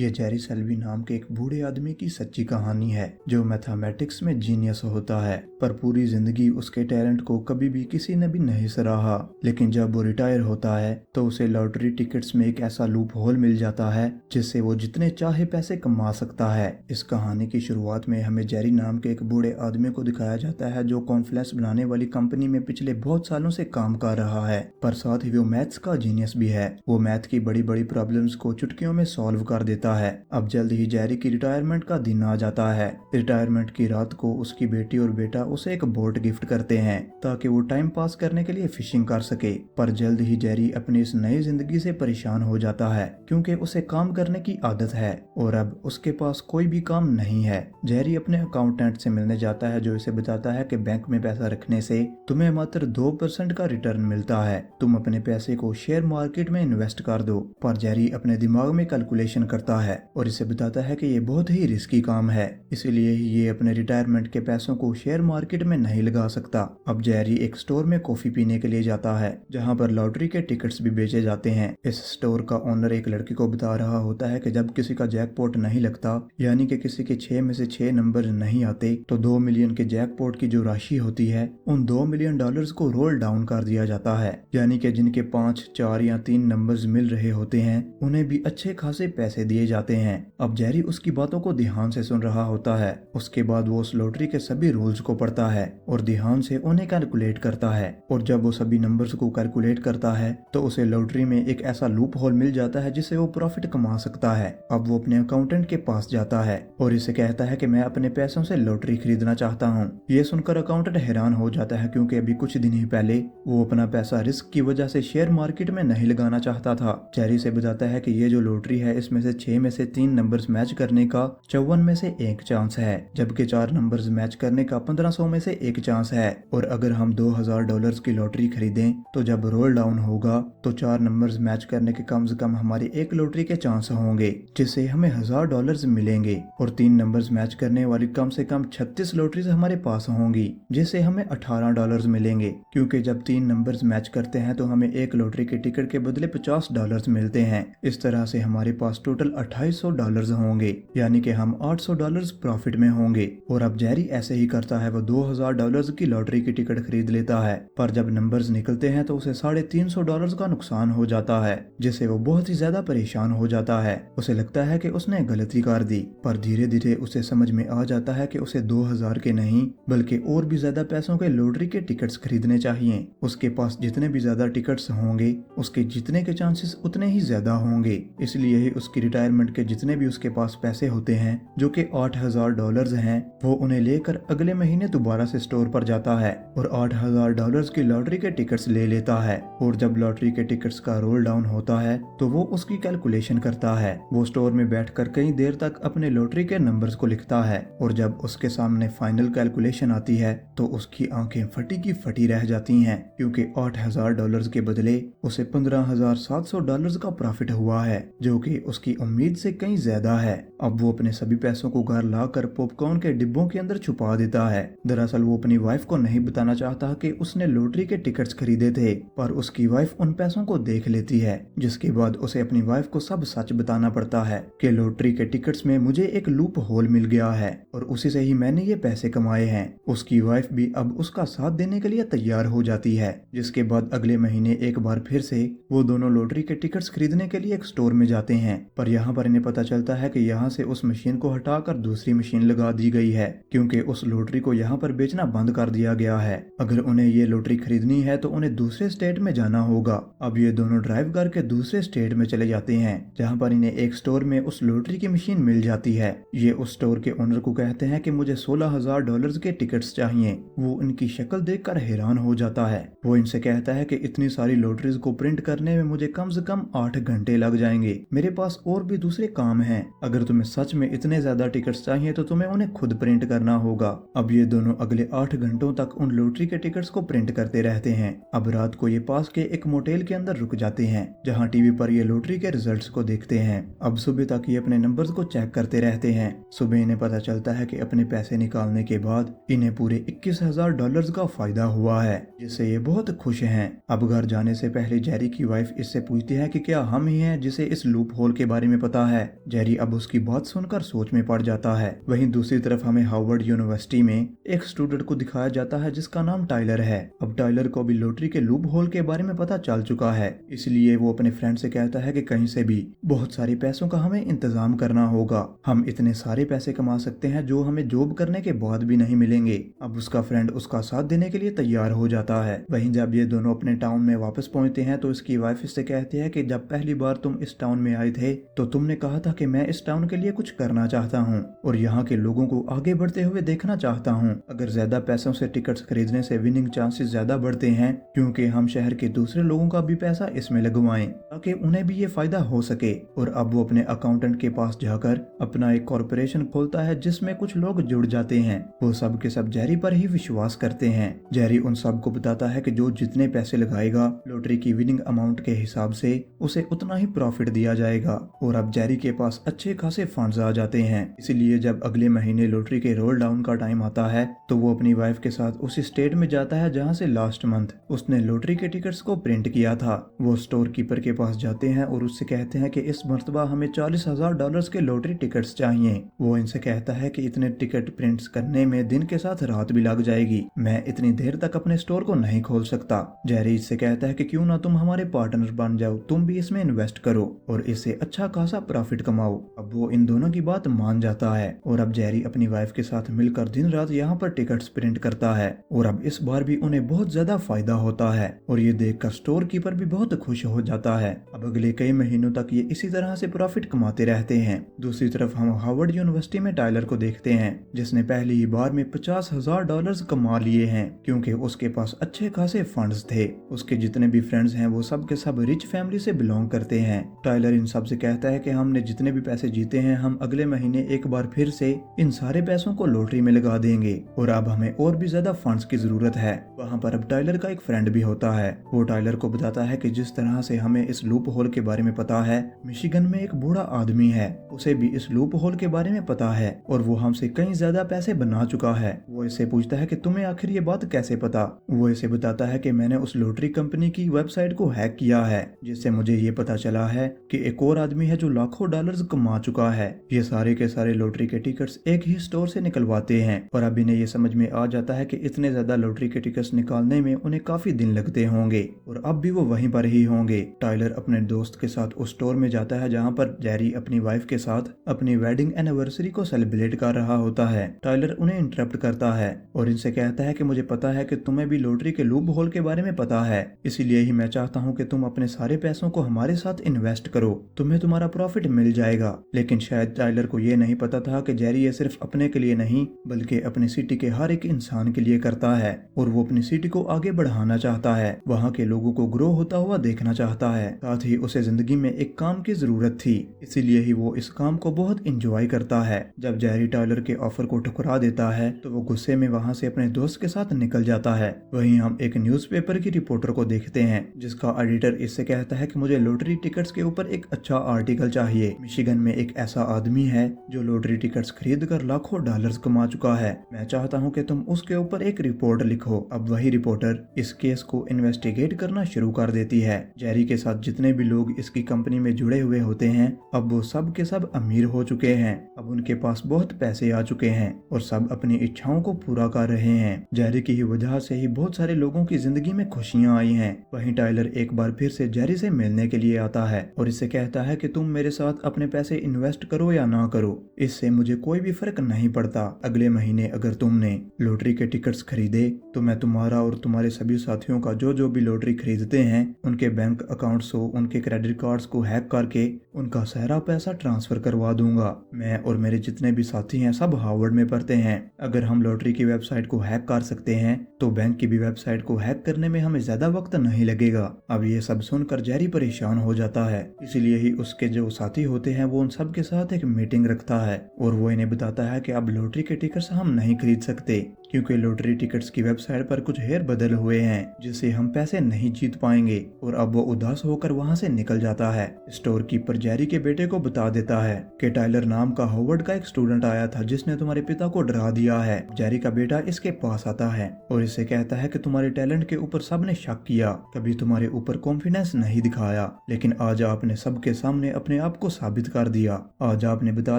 ये जेरी सेल्वी नाम के एक बूढ़े आदमी की सच्ची कहानी है जो मैथमेटिक्स में जीनियस होता है, पर पूरी जिंदगी उसके टैलेंट को कभी भी किसी ने भी नहीं सराहा। लेकिन जब वो रिटायर होता है तो उसे लॉटरी टिकट्स में एक ऐसा लूप होल मिल जाता है जिससे वो जितने चाहे पैसे कमा सकता है। इस कहानी की शुरुआत में हमें जेरी नाम के एक बूढ़े आदमी को दिखाया जाता है जो कॉर्नफ्लेक्स बनाने वाली कंपनी में पिछले बहुत सालों से काम कर रहा है, पर साथ ही वो मैथ्स का जीनियस भी है। वो मैथ की बड़ी बड़ी प्रॉब्लम्स को चुटकियों में सॉल्व कर देता है। अब जल्द ही जेरी की रिटायरमेंट का दिन आ जाता है। रिटायरमेंट की रात को उसकी बेटी और बेटा उसे एक बोट गिफ्ट करते हैं ताकि वो टाइम पास करने के लिए फिशिंग कर सके। पर जल्द ही जेरी अपनी इस नई जिंदगी से परेशान हो जाता है क्योंकि उसे काम करने की आदत है और अब उसके पास कोई भी काम नहीं है। जेरी अपने अकाउंटेंट से मिलने जाता है जो इसे बताता है कि बैंक में पैसा रखने से तुम्हें मात्र 2% का रिटर्न मिलता है, तुम अपने पैसे को शेयर मार्केट में इन्वेस्ट कर दो। पर जेरी अपने दिमाग में कैलकुलेशन करता है और इसे बताता है कि ये बहुत ही रिस्की काम है, इसीलिए ही ये अपने रिटायरमेंट के पैसों को शेयर मार्केट में नहीं लगा सकता। अब जेरी एक स्टोर में कॉफी पीने के लिए जाता है जहाँ पर लॉटरी के टिकट्स भी बेचे जाते हैं। इस स्टोर का ओनर एक लड़की को बता रहा होता है कि जब किसी का जैकपॉट नहीं लगता, यानी कि किसी के 6 में से 6 नंबर नहीं आते, तो 2 मिलियन के जैकपॉट की जो राशि होती है उन $2 मिलियन को रोल डाउन कर दिया जाता है, यानी कि जिनके 5, 4 या 3 नंबर्स मिल रहे होते हैं उन्हें भी अच्छे खासे पैसे दिए जाते हैं। अब जेरी उसकी बातों को ध्यान से सुन रहा होता है। उसके बाद वो उस लॉटरी के सभी रूल्स को पढ़ता है और ध्यान से उन्हें कैलकुलेट करता है, और जब वो सभी नंबर्स को कैलकुलेट करता है तो उसे लॉटरी में एक ऐसा लूप होल मिल जाता है जिससे वो प्रॉफिट कमा सकता है। अब वो अपने अकाउंटेंट के पास जाता है और इसे कहता है कि मैं अपने पैसों से लॉटरी खरीदना चाहता हूँ। ये सुनकर अकाउंटेंट हैरान हो जाता है क्योंकि अभी कुछ दिन ही पहले वो अपना पैसा रिस्क की वजह से शेयर मार्केट में नहीं लगाना चाहता था। जेरी से बताता है कि ये जो लॉटरी है इसमें से 6 में से 3 नंबर्स मैच करने का 54 में से 1 चांस है, जबकि 4 नंबर्स मैच करने का 1500 में से 1 चांस है। और अगर हम $2000 की लॉटरी खरीदें तो जब रोल डाउन होगा तो 4 नंबर्स मैच करने के कम से कम हमारे एक लॉटरी के चांस होंगे जिससे हमें $1000 मिलेंगे, और 3 नंबर्स मैच करने वाली कम से कम 36 लॉटरीज हमारे पास होंगी जिससे हमें $18 मिलेंगे, क्योंकि जब 3 नंबर्स मैच करते हैं तो हमें एक लॉटरी के टिकट के बदले $50 मिलते हैं। इस तरह से हमारे पास टोटल $2800 होंगे, यानी कि हम $800 प्रॉफिट में होंगे। और अब जेरी ऐसे ही करता है, वो $2000 की लॉटरी की टिकट खरीद लेता है, पर जब नंबर्स निकलते हैं तो उसे $350 का नुकसान हो जाता है जिससे वो बहुत ही ज्यादा परेशान हो जाता है। उसे लगता है कि उसने गलती कर दी, पर धीरे धीरे उसे समझ में आ जाता है कि उसे 2000 के नहीं बल्कि और भी ज्यादा पैसों के लॉटरी के टिकट्स खरीदने चाहिए। उसके पास जितने भी ज्यादा टिकट्स होंगे उसके जीतने के चांसेस उतने ही ज्यादा होंगे, इसलिए ही उसकी रिटायरमेंट के जितने भी उसके पास पैसे होते हैं जो कि $8000 हैं, वो उन्हें लेकर अगले महीने दोबारा से स्टोर पर जाता है और $8000 की लॉटरी के टिकट्स ले लेता है। और जब लॉटरी के टिकट्स का रोल डाउन होता है तो वो उसकी कैलकुलेशन करता है। वो स्टोर में बैठकर कई देर तक अपने लॉटरी के नंबर्स को लिखता है और जब उसके सामने फाइनल कैलकुलेशन आती है तो उसकी आंखें फटी की फटी रह जाती हैं, क्योंकि $8000 के बदले उसे $15700 का प्रॉफिट हुआ है जो कि उसकी उम्मीद से कहीं ज्यादा है। अब वो अपने सभी पैसों को घर लाकर पॉपकॉर्न के डिब्बों के अंदर छुपा देता है। दरअसल वो अपनी वाइफ को नहीं बताना चाहता कि उसने लॉटरी के टिकट्स खरीदे थे, पर उसकी वाइफ उन पैसों को देख लेती है, जिसके बाद उसे अपनी वाइफ को सब सच बताना पड़ता है कि लॉटरी के टिकट्स में मुझे एक लूप होल मिल गया है और उसी से ही मैंने ये पैसे कमाए हैं। उसकी वाइफ भी अब उसका साथ देने के लिए तैयार हो जाती है, जिसके बाद अगले महीने एक बार फिर से वो दोनों लॉटरी के टिकट्स खरीदने के लिए एक स्टोर में जाते हैं। पर यहाँ पर इन्हें पता चलता है कि यहाँ से उस मशीन को हटाकर दूसरी मशीन लगा दी गई है, क्योंकि उस लॉटरी को यहाँ पर बेचना बंद कर दिया गया है। अगर उन्हें ये लॉटरी खरीदनी है तो उन्हें दूसरे स्टेट में जाना होगा। अब ये दोनों ड्राइव करके दूसरे स्टेट में चले जाते हैं जहाँ पर इन्हें एक स्टोर में उस लॉटरी की मशीन मिल जाती है। ये उस स्टोर के ओनर को कहते हैं कि मुझे $16000 के टिकट्स चाहिए। वो इनकी शक्ल देखकर हैरान हो जाता है। वो इनसे कहता है कि इतनी सारी लॉटरीज को प्रिंट करने में मुझे कम से कम 8 घंटे लग जाएंगे, मेरे पास और भी दूसरे काम हैं। अगर तुम्हें सच में इतने ज्यादा टिकट्स चाहिए तो तुम्हें उन्हें खुद प्रिंट करना होगा। अब ये दोनों अगले 8 घंटों तक उन लॉटरी के टिकट्स को प्रिंट करते रहते हैं। अब रात को ये पास के एक मोटेल के अंदर रुक जाते हैं जहाँ टीवी पर ये लॉटरी के रिजल्ट्स को देखते हैं। अब सुबह तक ये अपने नंबर्स को चेक करते रहते हैं। सुबह इन्हें पता चलता है कि अपने पैसे निकालने के बाद इन्हें पूरे $21000 का फायदा हुआ है, जिससे ये बहुत खुश हैं। अब घर जाने से पहले जेरी की वाइफ इससे पूछती है कि क्या हम ही हैं जिसे इस लूप होल के बारे में पता पता है। जेरी अब उसकी बात सुनकर सोच में पड़ जाता है। वहीं दूसरी तरफ हमें हार्वर्ड यूनिवर्सिटी में एक स्टूडेंट को दिखाया जाता है जिसका नाम टाइलर है। अब टाइलर को भी लॉटरी के लूप होल के बारे में पता चल चुका है, इसलिए वो अपने फ्रेंड से कहता है कि कहीं से भी बहुत सारे पैसों का हमें इंतजाम करना होगा। हम इतने सारे पैसे कमा सकते हैं जो हमें जॉब करने के बाद भी नहीं मिलेंगे। अब उसका फ्रेंड उसका साथ देने के लिए तैयार हो जाता है। वहीं जब ये दोनों अपने टाउन में वापस पहुंचते हैं तो इसकी वाइफ इससे कहती है कि जब पहली बार तुम इस टाउन में आए थे तो तुमने कहा था कि मैं इस टाउन के लिए कुछ करना चाहता हूँ और यहाँ के लोगों को आगे बढ़ते हुए देखना चाहता हूँ। अगर ज्यादा पैसों से टिकट्स खरीदने से विनिंग चांसेस ज्यादा बढ़ते हैं, क्योंकि हम शहर के दूसरे लोगों का भी पैसा इसमें लगवाएं ताकि उन्हें भी ये फायदा हो सके। और अब वो अपने अकाउंटेंट के पास जाकर अपना एक कॉर्पोरेशन खोलता है जिसमें कुछ लोग जुड़ जाते हैं। वो सब के सब जेरी पर ही विश्वास करते हैं। जेरी उन सबको बताता है कि जो जितने पैसे लगाएगा लॉटरी की विनिंग अमाउंट के हिसाब से उसे उतना ही प्रॉफिट दिया जाएगा। और अब जेरी के पास अच्छे खासे फंड्स आ जाते हैं, इसलिए जब अगले महीने लॉटरी के रोल डाउन का टाइम आता है तो वो अपनी वाइफ के साथ उसी स्टेट में जाता है जहाँ से लास्ट मंथ उसने लॉटरी के टिकट्स को प्रिंट किया था। वो स्टोर कीपर के पास जाते हैं और उससे कहते हैं कि इस मर्तबा हमें $40,000 के लॉटरी टिकट्स चाहिए। वो इनसे कहता है कि इतने टिकट प्रिंट्स करने में दिन के साथ रात भी लग जाएगी, मैं इतनी देर तक अपने स्टोर को नहीं खोल सकता। जेरी इससे कहता है कि क्यों ना तुम हमारे पार्टनर बन जाओ, तुम भी इसमें इन्वेस्ट करो और इससे अच्छा खासा प्रॉफिट कमाओ। अब वो इन दोनों की बात मान जाता है और अब जेरी अपनी वाइफ के साथ मिलकर दिन रात यहाँ पर टिकट्स प्रिंट करता है और अब इस बार भी उन्हें बहुत ज्यादा फायदा होता है और ये देखकर स्टोर कीपर भी बहुत खुश हो जाता है। अब अगले कई महीनों तक ये इसी तरह से प्रॉफिट कमाते रहते हैं। दूसरी तरफ हम हार्वर्ड यूनिवर्सिटी में टाइलर को देखते हैं जिसने पहली ही बार में $50,000 कमा लिए हैं, क्योंकि उसके पास अच्छे खासे फंड्स थे। उसके जितने भी फ्रेंड्स हैं वो सब के सब रिच फैमिली से बिलोंग करते हैं। टाइलर इन सब से कहता है कि हमने जितने भी पैसे जीते हैं हम अगले महीने एक बार फिर से इन सारे पैसों को लॉटरी में लगा देंगे और अब हमें और भी ज्यादा फंड्स की जरूरत है। वहाँ पर अब टाइलर का एक फ्रेंड भी होता है। वो टाइलर को बताता है कि जिस तरह से हमें इस लूप होल के बारे में पता है, मिशिगन में एक बूढ़ा आदमी है, उसे भी इस लूप होल के बारे में पता है और वो हमसे कई ज्यादा पैसे बना चुका है। वो इससे पूछता है कि तुम्हें आखिर ये बात कैसे पता। वो इसे बताता है कि मैंने उस लॉटरी कंपनी की वेबसाइट को हैक किया है, जिससे मुझे ये पता चला है कि एक और आदमी है जो लाखों डॉलर्स कमा चुका है। ये सारे के सारे लॉटरी के टिकट्स एक ही स्टोर से निकलवाते हैं और अब इन्हें ये समझ में आ जाता है कि इतने ज्यादा लॉटरी के टिकट्स निकालने में उन्हें काफी दिन लगते होंगे और अब भी वो वहीं पर ही होंगे। टाइलर अपने दोस्त के साथ उस स्टोर में जाता है जहाँ पर जेरी अपनी वाइफ के साथ अपनी वेडिंग एनिवर्सरी को सेलिब्रेट कर रहा होता है। टाइलर उन्हें इंटरप्ट करता है और इनसे कहता है कि मुझे पता है कि तुम्हें भी लॉटरी के लूप होल के बारे में पता है, इसीलिए ही मैं चाहता हूँ कि तुम अपने सारे पैसों को हमारे साथ इन्वेस्ट करो, तुम्हें तुम्हारा प्रॉफिट मिल जाएगा। लेकिन शायद टाइलर को ये नहीं पता था कि जेरी ये सिर्फ अपने के लिए नहीं बल्कि अपनी सिटी के हर एक इंसान के लिए करता है और वो अपनी सिटी को आगे बढ़ाना चाहता है, वहाँ के लोगों को ग्रो होता हुआ देखना चाहता है। साथ ही उसे जिंदगी में एक काम की जरूरत थी, इसीलिए ही वो इस काम को बहुत इंजॉय करता है। जब जेरी टाइलर के ऑफर को ठुकरा देता है तो वो गुस्से में वहाँ से अपने दोस्त के साथ निकल जाता है। वहीं हम एक न्यूज़पेपर की रिपोर्टर को देखते हैं जिसका एडिटर इससे कहता है कि मुझे लॉटरी टिकट्स के ऊपर एक अच्छा आर्टिकल चाहिए। मिशिगन में एक ऐसा आदमी है जो लॉटरी टिकट्स खरीद कर लाखों डॉलर्स कमा चुका है, मैं चाहता हूँ कि तुम उसके ऊपर एक रिपोर्ट लिखो। अब वही रिपोर्टर इस केस को इन्वेस्टिगेट करना शुरू कर देती है। जेरी के साथ जितने भी लोग इसकी कंपनी में जुड़े हुए होते हैं अब वो सब के सब अमीर हो चुके हैं, अब उनके पास बहुत पैसे आ चुके हैं और सब अपनी इच्छाओं को पूरा कर रहे हैं। जेरी की ही वजह से ही बहुत सारे लोगों की जिंदगी में खुशियां आई हैं। वहीं टाइलर एक बार फिर से जेरी से मिलने के लिए आता है और इससे कहता है कि तुम मेरे साथ अपने पैसे इन्वेस्ट करो या ना करो, इससे मुझे कोई भी फर्क नहीं पड़ता। अगले महीने अगर तुमने लॉटरी के टिकट्स खरीदे तो मैं तुम्हारा और तुम्हारे सभी साथियों का जो भी लॉटरी खरीदते हैं उनके बैंक अकाउंट्स को, उनके क्रेडिट कार्ड्स को हैक करके उनका सारा पैसा ट्रांसफर करवा दूंगा। मैं और मेरे जितने भी साथी हैं सब हार्वर्ड में पढ़ते हैं। अगर हम लॉटरी की वेबसाइट को हैक कर सकते हैं तो बैंक की भी वेबसाइट को हैक करने में हमें ज्यादा वक्त नहीं लगेगा। अब ये सब सुनकर जेरी परेशान हो जाता है, इसलिए ही उसके जो साथी होते हैं वो उन सब के साथ एक मीटिंग रखता है और वो इन्हें बताता है कि अब लॉटरी के टिकट्स हम नहीं खरीद सकते क्योंकि लॉटरी टिकट्स की वेबसाइट पर कुछ हेर बदल हुए हैं जिससे हम पैसे नहीं जीत पाएंगे। और अब वो उदास होकर वहाँ से निकल जाता है। स्टोर कीपर जेरी के बेटे को बता देता है कि टाइलर नाम का हार्वर्ड का एक स्टूडेंट आया था जिसने तुम्हारे पिता को डरा दिया है। जेरी का बेटा इसके पास आता है और इससे कहता है कि तुम्हारे टैलेंट के ऊपर सबने शक किया, कभी तुम्हारे ऊपर कॉन्फिडेंस नहीं दिखाया, लेकिन आज आपने सबके सामने अपने आप को साबित कर दिया। आज आपने बता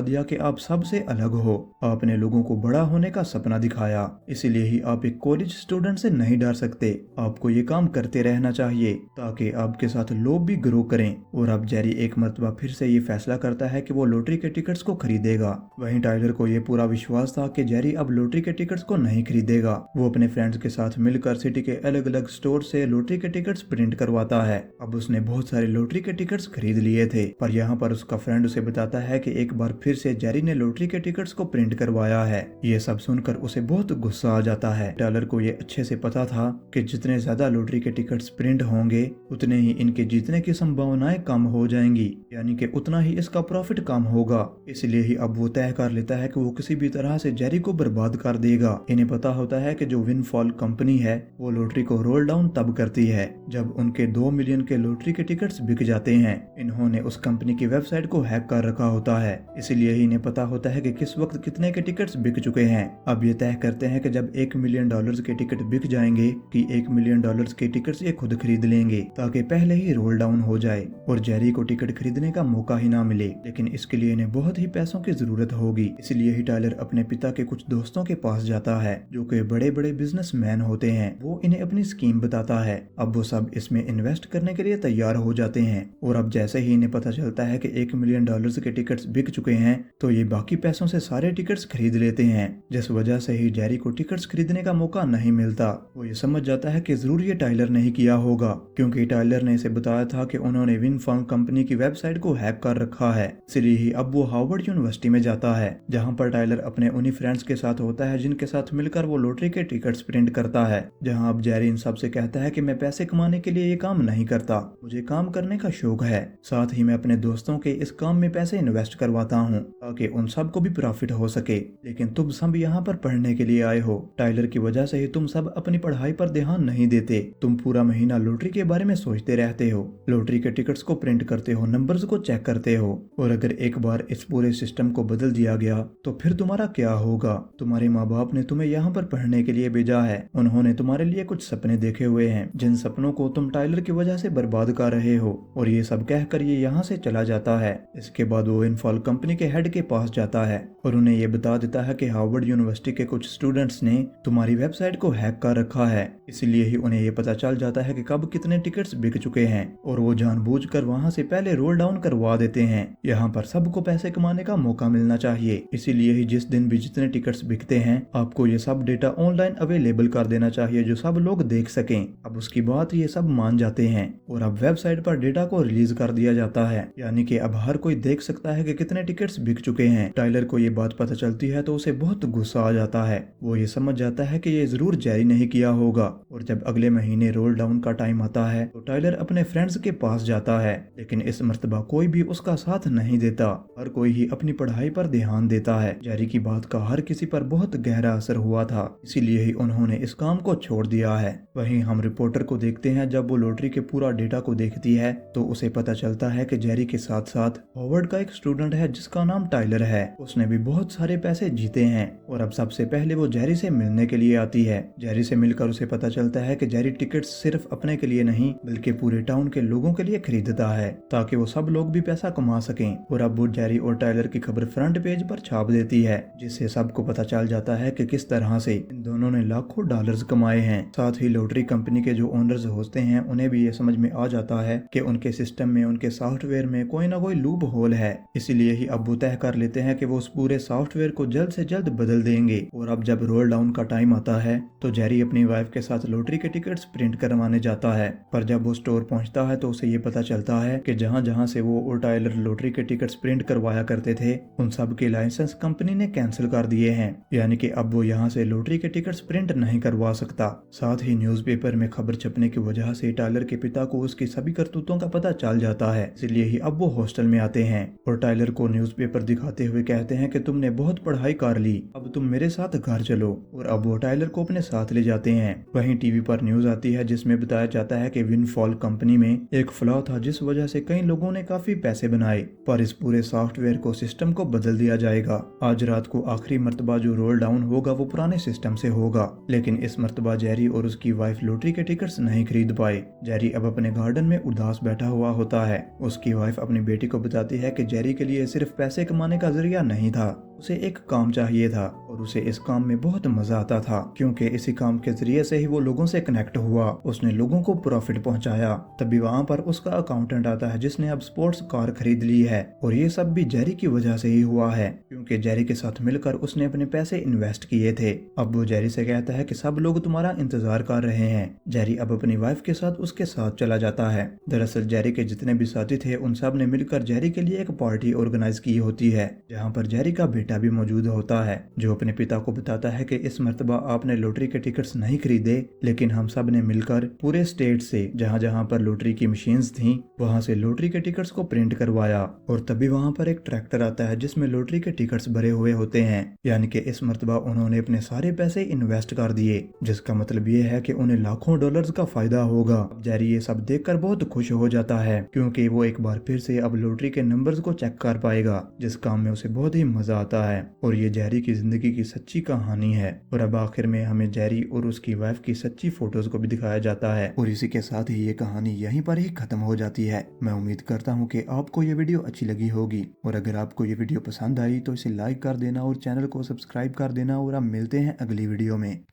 दिया कि आप सबसे अलग हो। आपने लोगों को बड़ा होने का सपना दिखाया, इसीलिए ही आप एक कॉलेज स्टूडेंट से नहीं डर सकते। आपको ये काम करते रहना चाहिए ताकि आपके साथ लोग भी ग्रो करें। और अब जेरी एक मर्तबा फिर से ये फैसला करता है कि वो लॉटरी के टिकट्स को खरीदेगा। वहीं टाइलर को ये पूरा विश्वास था कि जेरी अब लॉटरी के टिकट्स को नहीं खरीदेगा। वो अपने फ्रेंड्स के साथ मिलकर सिटी के अलग अलग स्टोर से लॉटरी के टिकट्स प्रिंट करवाता है। अब उसने बहुत सारे लॉटरी के टिकट्स खरीद लिए थे, पर यहाँ पर उसका फ्रेंड उसे बताता है कि एक बार फिर से जेरी ने लॉटरी के टिकट्स को प्रिंट करवाया है। ये सब सुनकर उसे बहुत गुस्सा आ जाता है। टाइलर को ये अच्छे से पता था कि जितने ज्यादा लॉटरी के टिकट्स प्रिंट होंगे उतने ही इनके जीतने की संभावनाएं कम हो जाएंगी, यानी कि उतना ही इसका प्रॉफिट कम होगा। इसलिए ही अब वो तय कर लेता है कि वो किसी भी तरह से जेरी को बर्बाद कर देगा। इन्हें पता होता है कि जो विनफॉल कंपनी है वो लॉटरी को रोल डाउन तब करती है जब उनके 2 मिलियन के लॉटरी के टिकट्स बिक जाते हैं। इन्होंने उस कंपनी की वेबसाइट को हैक कर रखा होता है, इसलिए ही इन्हें पता होता है कि किस वक्त कितने के टिकट्स बिक चुके हैं। अब ये तय करते हैं कि जब $1 मिलियन के टिकट बिक जाएंगे कि $1 मिलियन के टिकट्स ये खुद खरीद लेंगे ताकि पहले ही रोल डाउन हो जाए और जेरी को टिकट खरीदने का मौका ही ना मिले। लेकिन इसके लिए इन्हें बहुत ही पैसों की जरूरत होगी, इसलिए ही टाइलर अपने पिता के कुछ दोस्तों के पास जाता है जो कि बड़े बड़े बिजनेसमैन होते हैं। वो इन्हें अपनी स्कीम बताता है। अब वो सब इसमें इन्वेस्ट करने के लिए तैयार हो जाते हैं और अब जैसे ही इन्हें पता चलता है कि $1 मिलियन के टिकट्स बिक चुके हैं तो ये बाकी पैसों से सारे टिकट्स खरीद लेते हैं, जिस वजह से ही जेरी को टिकट्स खरीदने का मौका नहीं मिलता। वो ये समझ जाता है कि जरूर ये टाइलर ने ही किया होगा, क्योंकि टाइलर ने इसे बताया था कि उन्होंने विनफॉल कंपनी की वेबसाइट को हैक कर रखा है। इसलिए ही अब वो हार्वर्ड यूनिवर्सिटी में जाता है जहाँ पर टाइलर अपने उन्हीं फ्रेंड्स के साथ होता है जिनके साथ मिलकर वो लॉटरी के टिकट्स प्रिंट करता है। जहाँ अब जेरी इन सबसे कहता है कि मैं पैसे कमाने के लिए ये काम नहीं करता, मुझे काम करने का शौक है, साथ ही मैं अपने दोस्तों के इस काम में पैसे इन्वेस्ट करवाता हूँ ताकि उन सबको भी प्रॉफिट हो सके। लेकिन तुम सब यहाँ पर पढ़ने के लिए आए हो, टाइलर की वजह से ही तुम सब अपनी पढ़ाई पर ध्यान नहीं देते। तुम पूरा महीना लॉटरी के बारे में सोचते रहते हो, लॉटरी के टिकट्स को प्रिंट करते हो, नंबर्स को चेक करते हो, और अगर एक बार इस पूरे सिस्टम को बदल दिया गया तो फिर तुम्हारा क्या होगा। तुम्हारे माँ बाप ने तुम्हें यहाँ पर पढ़ने के लिए भेजा है, उन्होंने तुम्हारे लिए कुछ सपने देखे हुए हैं जिन सपनों को तुम टाइलर की वजह से बर्बाद कर रहे हो। और ये सब कहकर ये यहाँ से चला जाता है। इसके बाद वो इनफॉल कंपनी के हेड के पास जाता है और उन्हें ये बता देता है कि हार्वर्ड यूनिवर्सिटी के कुछ स्टूडेंट्स ने तुम्हारी वेबसाइट को हैक कर रखा है, इसलिए ही उन्हें ये पता चल जाता है कि कब कितने टिकट्स बिक चुके हैं और वो जानबूझकर वहाँ से पहले रोल डाउन करवा देते हैं। यहाँ पर सबको पैसे कमाने का मौका मिलना चाहिए, इसीलिए ही जिस दिन भी जितने टिकट्स बिकते हैं आपको ये सब डेटा ऑनलाइन अवेलेबल कर देना चाहिए जो सब लोग देख सकें। अब उसकी बात ये सब मान जाते हैं और अब वेबसाइट पर डेटा को रिलीज कर दिया जाता है, यानी कि अब हर कोई देख सकता है कि कितने टिकट्स बिक चुके हैं। टाइलर को ये बात पता चलती है तो उसे बहुत गुस्सा आ जाता है। वो ये समझ जाता है कि ये जरूर जेरी ने ही किया होगा। और जब अगले महीने रोल डाउन का टाइम आता है तो टाइलर अपने फ्रेंड्स के पास जाता है, लेकिन इस मर्तबा कोई भी उसका साथ नहीं देता, हर कोई ही अपनी पढ़ाई पर ध्यान देता है। जेरी की बात का हर किसी पर बहुत गहरा असर हुआ था, इसीलिए ही उन्होंने इस काम को छोड़ दिया है। वहीं हम रिपोर्टर को देखते हैं जब वो लॉटरी के पूरा डेटा को देखती है तो उसे पता चलता है कि जेरी के साथ साथ हार्वर्ड का एक स्टूडेंट है जिसका नाम टाइलर है, उसने भी बहुत सारे पैसे जीते हैं। और अब सबसे पहले वो जेरी से मिलने के लिए आती है। जेरी से मिलकर उसे पता चलता है कि जेरी टिकट सिर्फ अपने के लिए नहीं बल्कि पूरे टाउन के लोगों के लिए खरीदता है ताकि वो सब लोग भी पैसा कमा सकें। और अब वो जेरी और टाइलर की खबर फ्रंट पेज पर छाप देती है, जिससे सबको पता चल जाता है कि किस तरह से इन दोनों ने लाखों डॉलर्स कमाए हैं। साथ ही लॉटरी कंपनी के जो ओनर्स होते हैं उन्हें भी ये समझ में आ जाता है कि उनके सिस्टम में, उनके सॉफ्टवेयर में कोई ना कोई लूप होल है, इसीलिए ही अब वो तय कर लेते हैं कि वो उस पूरे सॉफ्टवेयर को जल्द से जल्द बदल देंगे। और अब जब रोल डाउन का टाइम आता है तो जेरी अपनी वाइफ के साथ लॉटरी के टिकट्स प्रिंट करवाने जाता है, पर जब वो स्टोर पहुंचता है तो उसे ये पता चलता है कि जहां जहां से वो और टाइलर लॉटरी के टिकट्स प्रिंट करवाया करते थे उन सब के लाइसेंस कंपनी ने कैंसिल कर दिए हैं, यानी कि अब वो यहाँ से लॉटरी के टिकट्स प्रिंट नहीं करवा सकता। साथ ही न्यूज़पेपर में खबर छपने की वजह से टाइलर के पिता को उसकी सभी करतूतों का पता चल जाता है, इसलिए ही अब वो हॉस्टल में आते हैं और टाइलर को न्यूज़पेपर दिखाते हुए कहते हैं कि तुमने बहुत पढ़ाई कर ली, अब तुम मेरे साथ घर चलो। और अब वो टायलर को अपने साथ ले जाते हैं। वहीं टीवी पर न्यूज आती है जिसमें बताया जाता है कि विनफॉल कंपनी में एक फ्लॉ था जिस वजह से कई लोगों ने काफी पैसे बनाए, पर इस पूरे सॉफ्टवेयर को सिस्टम को बदल दिया जाएगा। आज रात को आखिरी मर्तबा जो रोल डाउन होगा वो पुराने सिस्टम से होगा, लेकिन इस मर्तबा जेरी और उसकी वाइफ लॉटरी के टिकट्स नहीं खरीद पाए। जेरी अब अपने गार्डन में उदास बैठा हुआ होता है। उसकी वाइफ अपनी बेटी को बताती है कि जेरी के लिए सिर्फ पैसे कमाने का जरिया नहीं था, उसे एक काम चाहिए था और उसे इस काम में बहुत मजा आता था क्योंकि इसी काम के जरिए से ही वो लोगों से कनेक्ट हुआ। उसने लोगों को प्रॉफिट पहुंचाया। तभी वहाँ पर उसका अकाउंटेंट आता है जिसने अब स्पोर्ट्स कार खरीद ली है और ये सब भी जेरी की वजह से ही हुआ है क्योंकि जेरी के साथ मिलकर उसने अपने पैसे इन्वेस्ट किए थे। अब वो जेरी से कहता है कि सब लोग तुम्हारा इंतजार कर रहे हैं। जेरी अब अपनी वाइफ के साथ उसके साथ चला जाता है। दरअसल जेरी के जितने भी साथी थे उन सब ने मिलकर जेरी के लिए एक पार्टी ऑर्गेनाइज की होती है जहाँ पर जेरी का बेटा भी मौजूद होता है जो अपने पिता को बताता है कि इस मर्तबा आपने लॉटरी के टिकट्स नहीं खरीदे, लेकिन हम सब ने मिलकर पूरे स्टेट से जहाँ जहाँ पर लॉटरी की मशीन्स थीं वहाँ से लॉटरी के टिकट्स को प्रिंट करवाया। और तभी वहाँ पर एक ट्रैक्टर आता है जिसमें लॉटरी के टिकट्स भरे हुए होते हैं, यानी कि इस मर्तबा उन्होंने अपने सारे पैसे इन्वेस्ट कर दिए, जिसका मतलब ये है कि उन्हें लाखों डॉलर्स का फायदा होगा। जेरी ये सब देखकर बहुत खुश हो जाता है क्योंकि वो एक बार फिर से अब लॉटरी के नंबर्स को चेक कर पाएगा, जिस काम में उसे बहुत ही मजा आता है। और ये जेरी की जिंदगी की सच्ची कहानी है। और अब आखिर में हमें जेरी और उसकी वाइफ की सच्ची फोटोज को भी दिखाया जाता है और इसी के साथ ही ये कहानी यहीं पर ही खत्म हो जाती है। मैं उम्मीद करता हूँ कि आपको ये वीडियो अच्छी लगी होगी और अगर आपको ये वीडियो पसंद आई तो इसे लाइक कर देना और चैनल को सब्सक्राइब कर देना और अब मिलते हैं अगली वीडियो में।